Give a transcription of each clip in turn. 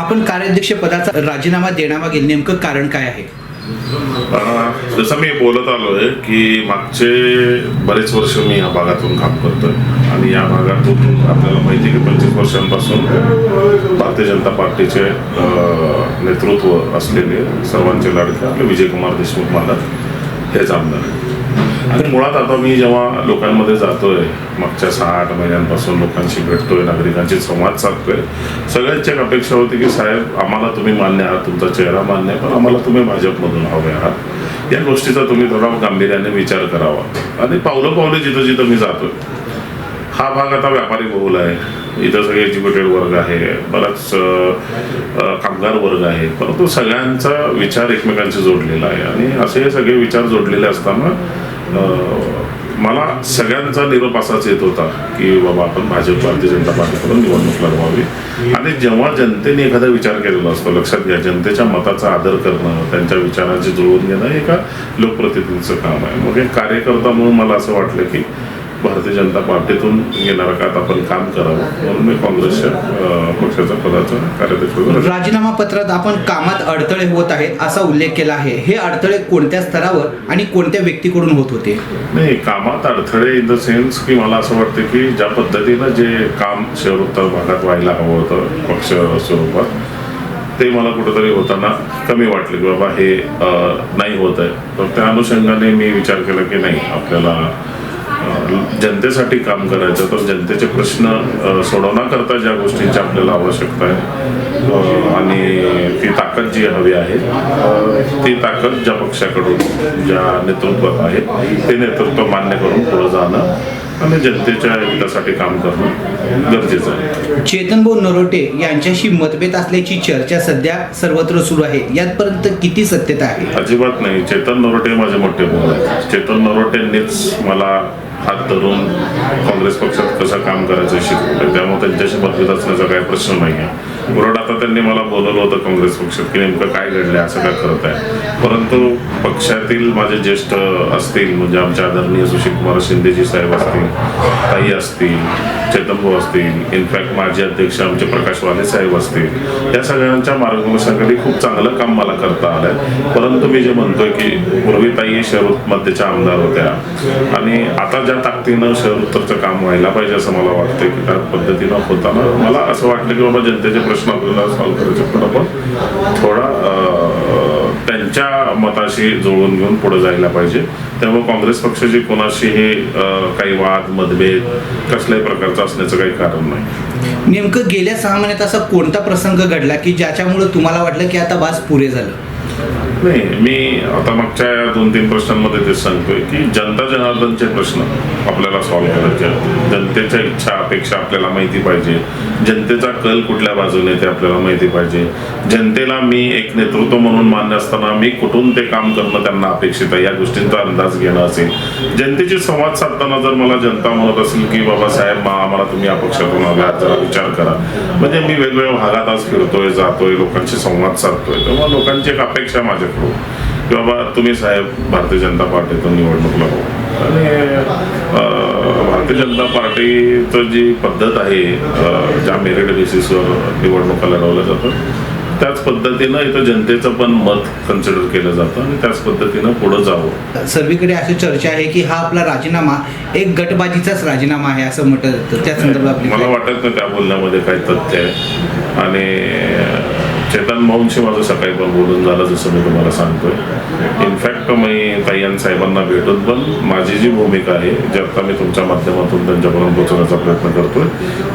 आपण कार्याध्यक्ष पदाचा राजीनामा देण्यामागे नेमकं कारण काय आहे? जसं मी बोलत आलो आहे की मागचे बरेच वर्ष मी या भागातून काम करतोय आणि या भागातून आपल्याला माहिती आहे की 25 वर्षांपासून भारतीय जनता पार्टीचे नेतृत्व असलेले सर्वांचे लाडके आपले विजयकुमार देशमुख महाराज हेच आमदार आहेत. आणि मुळात आता मी जेव्हा लोकांमध्ये जातोय मागच्या 6-8 महिन्यांपासून लोकांशी भेटतोय, नागरिकांशी संवाद साधतोय, सगळ्यांची एक अपेक्षा होती की साहेब आम्हाला तुम्ही मान्य आहात, तुमचा चेहरा मान्य आहे, पण आम्हाला तुम्ही भाजपमधून हवे आहात. या गोष्टीचा तुम्ही थोडा गांभीर्याने विचार करावा. आणि पावलं जिथं जिथं मी जातोय, हा भाग आता व्यापारी बहुल आहे, इथं सगळे एज्युकेटेड वर्ग आहे, बराच कामगार वर्ग आहे, परंतु सगळ्यांचा विचार एकमेकांशी जोडलेला आहे. आणि असे सगळे विचार जोडलेले असताना मला सगळ्यांचा निरोप असाच येत होता की बाबा आपण भाजप भारतीय जनता पार्टीकडून निवडणूक लढवावी. आणि जेव्हा जनतेने एखादा विचार केलेला असतो, लक्षात घ्या, जनतेच्या मताचा आदर करणं, त्यांच्या विचारांची जुळवून घेणं हे एका लोकप्रतिनिधीचं काम आहे. मग एक कार्यकर्ता म्हणून मला असं वाटलं की भारतीय जनता पार्टीतून येणाऱ्या काळात आपण काम करावं, म्हणून मी काँग्रेसच्या पक्षाचा पदाचा कार्याध्यक्ष. राजीनामा पत्रात आपण कामात अडथळे होत आहेत असा उल्लेख केला आहे. हे अडथळे कोणत्या स्तरावर आणि कोणत्या व्यक्तीकडून होत होते? नाही, कामात अडथळे इन द सेन्स की मला असं वाटतं की ज्या पद्धतीनं जे काम शहर उत्तर भागात व्हायला हवं होतं पक्ष स्वरूपात, ते मला कुठंतरी होताना कमी वाटलं की बाबा हे नाही होत आहे. तर त्या अनुषंगाने मी विचार केला की नाही, आपल्याला जनतेसाठी काम करायचं, तर जनतेचे प्रश्न सोडवण्याकरता ज्या गोष्टींची आपल्याला आवश्यकता आहे आणि ती ताकद जी हवी आहे, ती ताकद ज्या पक्षाकडून ज्या नेतृत्वात आहे ते नेतृत्व मान्य करून पुढे जाणं आणि जनतेच्या हितासाठी काम करणं गरजेचं आहे. चेतनभाऊ नरोटे यांच्याशी मतभेद असल्याची चर्चा सध्या सर्वत्र सुरू आहे. यातपर्यंत किती सत्यता आहे? अजिबात नाही. चेतन नरोटे माझे मोठे भाऊ आहेत. चेतन नरोटेंनीच मला हात धरून काँग्रेस पक्षात कसं काम करायचं शिकवलं, त्यामुळे त्यांच्याशी मतभेद असण्याचा काही प्रश्न नाही आहे. उलट आता त्यांनी मला बोलवलं होतं काँग्रेस पक्षात की नेमकं काय घडलं, असं काय करत आहे. परंतु पक्षातील माझे ज्येष्ठ असतील, म्हणजे आमच्या आदरणीय सुशीलकुमार शिंदेजी साहेब असतील, ताई असतील, चेतनभाऊ असतील, इनफॅक्ट माजी अध्यक्ष आमचे प्रकाश वाले साहेब असतील, या सगळ्यांच्या मार्गदर्शनाखाली खूप चांगलं काम मला करता आलंय. परंतु मी जे म्हणतोय की पूर्वी ताई शहर मध्येच्या आमदार होत्या आणि आता ज्या ताकदीनं शहर उत्तरचं काम व्हायला पाहिजे असं मला वाटतं की त्या पद्धतीनं होताना मला असं वाटलं की बाबा जनतेचे प्रश्न आपल्याला सॉल्व्ह करायचे, पण आपण थोडा त्यांच्या मताशी जुळवून घेऊन पुढे जायला पाहिजे. त्यामुळे काँग्रेस पक्षाची कोणाशीही काही वाद मतभेद कसल्याही प्रकारचा असण्याचं काही कारण नाही. नेमकं गेल्या 6 महिन्यात असा कोणता प्रसंग घडला की ज्याच्यामुळे तुम्हाला वाटलं की आता बास पुरे झालं? नाही, मी आता मागच्या 2-3 प्रश्नांमध्ये तेच सांगतोय की जनता जनार्दनचे प्रश्न आपल्याला सॉल्व्ह करायचे आहेत. जनतेच्या इच्छा अपेक्षा आपल्याला माहिती पाहिजे, जनतेचा कल कुठल्या बाजूने ते आपल्याला माहिती पाहिजे. जनतेला मी एक नेतृत्व म्हणून मान्य असताना मी कुठून ते काम करणं त्यांना अपेक्षित आहे या गोष्टींचा अंदाज घेणं असेल. जनतेची संवाद साधताना जर मला जनता म्हणत असेल की बाबा साहेब आम्हाला तुम्ही अपक्षातून आहात, जरा विचार करा, म्हणजे मी वेगवेगळ्या भागात आज फिरतोय, जातोय, लोकांशी संवाद साधतोय, तेव्हा लोकांची एक अपेक्षा माझ्याकडून की बाबा तुम्ही साहेब भारतीय जनता पार्टीतून निवडणूक लढवा. आणि भारतीय जनता पार्टीचं जी पद्धत आहे, ज्या मेरिट बेसिसवर निवडणुका लढवल्या जातात, त्याच पद्धतीनं इथं जनतेचं पण मत कन्सिडर केलं जातं आणि त्याच पद्धतीनं पुढे जावं. सर्वीकडे अशी चर्चा आहे की हा आपला राजीनामा एक गटबाजीचाच राजीनामा आहे असं म्हटलं जातं. त्या संदर्भात मला वाटत नाही त्या बोलण्यामध्ये काही तथ्य आहे. आणि चेतन भाऊंशी माझं सकाळी पण बोलून झालं, जसं मी तुम्हाला सांगतोय. इनफॅक्ट मी ताई साहेबांना भेटून पण माझी जी भूमिका आहे, जी आता मी तुमच्या माध्यमातून त्यांच्यापर्यंत पोहोचवण्याचा प्रयत्न करतोय,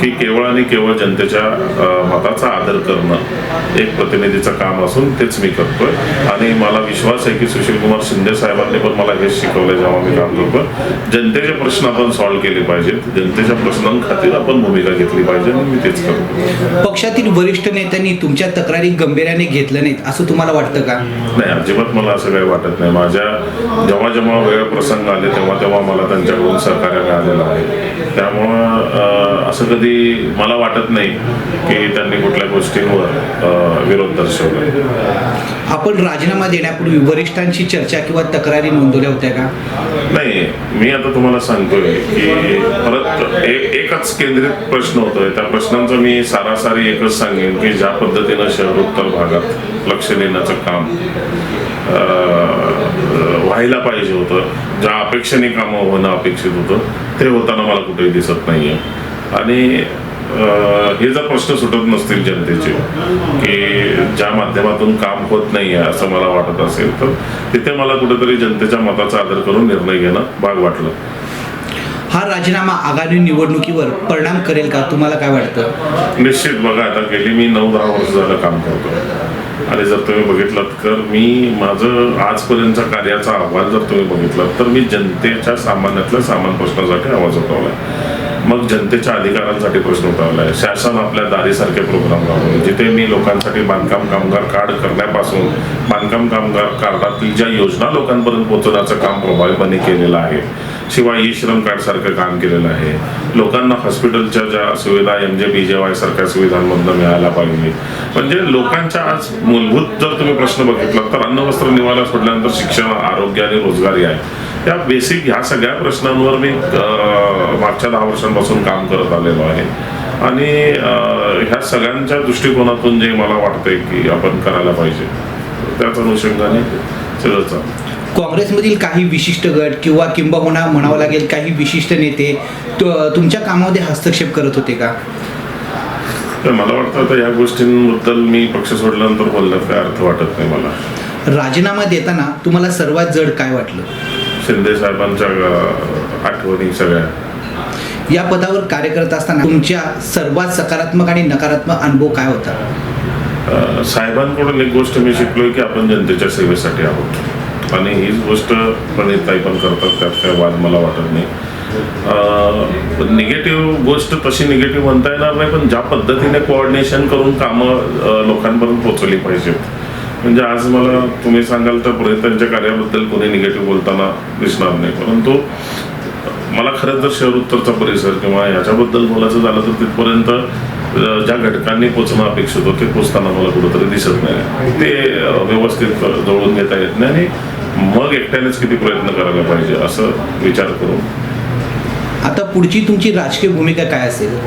की केवळ आणि केवळ जनतेच्या मताचा आदर करणं एक प्रतिनिधीचं काम असून तेच मी करतोय. आणि मला विश्वास आहे की सुशीलकुमार शिंदे साहेबांनी पण मला हेच शिकवलं जेव्हा मी काम करतोय. जनतेचे प्रश्न आपण सॉल्व्ह केले पाहिजेत, जनतेच्या प्रश्नांखातीर आपण भूमिका घेतली पाहिजे आणि मी तेच करतो. पक्षातील वरिष्ठ नेत्यांनी तुमच्या तक्रारी गंभीर्याने घेतल्या नाहीत असं तुम्हाला वाटतं का? नाही, अजिबात मला असं काही वाटत नाही. जेव्हा जेव्हा वेळ प्रसंग आले तेव्हा तेव्हा मला त्यांच्याकडून सहकार्य मिळालेलं आहे. त्यामुळं असं कधी मला वाटत नाही की त्यांनी कुठल्या गोष्टींवर विरोध दर्शवला. आपण राजीनामा देण्यापूर्वी वरिष्ठांशी चर्चा किंवा तक्रारी नोंदवल्या होत्या का? नाही, मी आता तुम्हाला सांगतोय की परत एकच केंद्रित प्रश्न होतोय. त्या प्रश्नांचं मी सारासारी एकच सांगेन की ज्या पद्धतीनं शहर उत्तर भागात लक्ष देण्याचं काम व्हायला पाहिजे होतं, ज्या अपेक्षेने कामं होणं अपेक्षित होतं, ते होताना मला कुठेही दिसत नाहीये. आणि हे जर प्रश्न सुटत नसतील जनतेचे की ज्या माध्यमातून काम होत नाहीये असं मला वाटत असेल, तर तिथे मला कुठेतरी जनतेच्या मताचा आदर करून निर्णय घेणं भाग वाटलं. हा राजीनामा आगामी निवडणुकीवर परिणाम करेल का, तुम्हाला काय वाटतं? निश्चित. बघा, आता गेली मी 9-10 वर्ष झालं काम करतो आणि जर तुम्ही बघितलं तर मी माझं आजपर्यंतचा कार्याचा अहवाल जर तुम्ही बघितलात तर मी जनतेच्या सामान्यातल्या सामान प्रश्नासाठी आवाज उठवलाय. मग जनतेच्या अधिकारांसाठी प्रश्न उठवलाय. शासन आपल्या दारीसारखे प्रोग्राम राबवले जिथे मी लोकांसाठी बांधकाम कामगार कार्ड करण्यापासून बांधकाम कामगार कार्डातील ज्या योजना लोकांपर्यंत पोहोचवण्याचं काम प्रभावीपणे केलेलं आहे. शिवाय ई श्रम कार्ड सारखं काम केलेलं आहे. लोकांना हॉस्पिटलच्या ज्या सुविधा MJBJY सारख्या सुविधांमधून मिळायला पाहिजे. म्हणजे लोकांच्या आज मूलभूत जर तुम्ही प्रश्न बघितला तर अन्न वस्त्र निवारा सोडल्यानंतर शिक्षण, आरोग्य आणि रोजगारी आहे. या बेसिक ह्या सगळ्या प्रश्नांवर मी मागच्या 10 वर्षांपासून काम करत आलेलो आहे. आणि ह्या सगळ्यांच्या दृष्टिकोनातून जे मला वाटतंय की आपण करायला पाहिजे त्याच अनुषंगाने सगळं चालतं. काँग्रेसमधील काही विशिष्ट गट किंवा किंबहुना म्हणावं लागेल काही विशिष्ट नेते तुमच्या कामामध्ये हस्तक्षेप करत होते का? तर मला वाटतं आता या गोष्टींबद्दल मी पक्ष सोडल्यानंतर बोलण्यात काय अर्थ वाटत नाही मला. राजीनामा देताना तुम्हाला सर्वात जड काय वाटलं? शिंदे साहेबांच्या आठवणी सगळ्या. या पदावर कार्य करत असताना तुमच्या सर्वात सकारात्मक आणि नकारात्मक अनुभव काय होता? साहेबांकडून एक गोष्ट मी शिकलोय की आपण जनतेच्या सेवेसाठी आहोत आणि हीच गोष्ट प्रणिताई पण करतात, त्यात काय वाद मला वाटत नाही. निगेटिव्ह गोष्ट तशी निगेटिव्ह म्हणता येणार नाही, पण ज्या पद्धतीने कोऑर्डिनेशन करून कामं लोकांपर्यंत पोहोचवली पाहिजेत. म्हणजे आज मला तुम्ही सांगाल तर प्रणितांच्या कार्याबद्दल कोणी निगेटिव्ह बोलताना दिसणार नाही, परंतु मला खरंच जर शहर उत्तरचा परिसर किंवा याच्याबद्दल बोलायचं झालं तर तिथपर्यंत ज्या घटकांनी पोचणं अपेक्षित होते पोचताना मला कुठंतरी दिसत नाही. ते व्यवस्थित जोडून घेता येत नाही आणि मग एकट्यानेच किती प्रयत्न करायला पाहिजे असं विचार करून. आता पुढची तुमची राजकीय भूमिका काय असेल?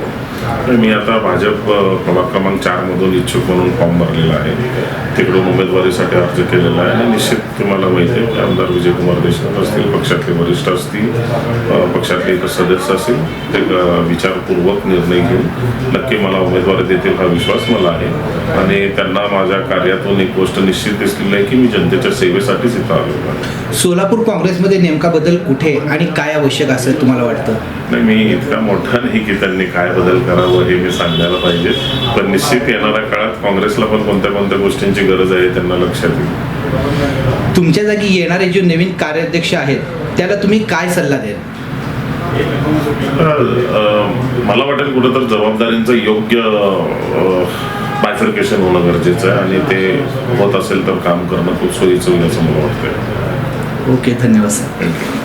मी आता भाजप प्रभाग क्रमांक 4 मधून इच्छुक म्हणून फॉर्म भरलेला आहे. तिकडून उमेदवारीसाठी अर्ज केलेला आहे आणि निश्चित तुम्हाला माहिती आहे की आमदार विजयकुमार देशमुख असतील, पक्षातले वरिष्ठ असतील, पक्षातले इतर सदस्य असतील, ते विचारपूर्वक निर्णय घेऊन नक्की मला उमेदवारी देतील हा विश्वास मला आहे. आणि त्यांना माझ्या कार्यातून एक गोष्ट निश्चित दिसलेली आहे की मी जनतेच्या सेवेसाठीच इथं आलेलो आहे. सोलापूर काँग्रेसमध्ये नेमका बदल कुठे आणि काय आवश्यक असेल तुम्हाला वाटतं? नाही, मी इतका मोठा नाही की त्यांनी काय बदल करावं हे मी सांगायला पाहिजे, पण निश्चित येणाऱ्या काळात काँग्रेसला पण कोणत्या कोणत्या गोष्टींची गरज आहे त्यांना लक्षात येईल. तुमच्या जागी येणारे जे नवीन कार्याध्यक्ष आहेत त्याला तुम्ही काय सल्ला द्याल? मला वाटेल कुठं तर जबाबदारींचं योग्य बायफर्केशन होणं गरजेचं आहे आणि ते होत असेल तर काम करणं खूप सोयीचं होईल असं मला वाटतंय. ओके, धन्यवाद सर. थँक्यू.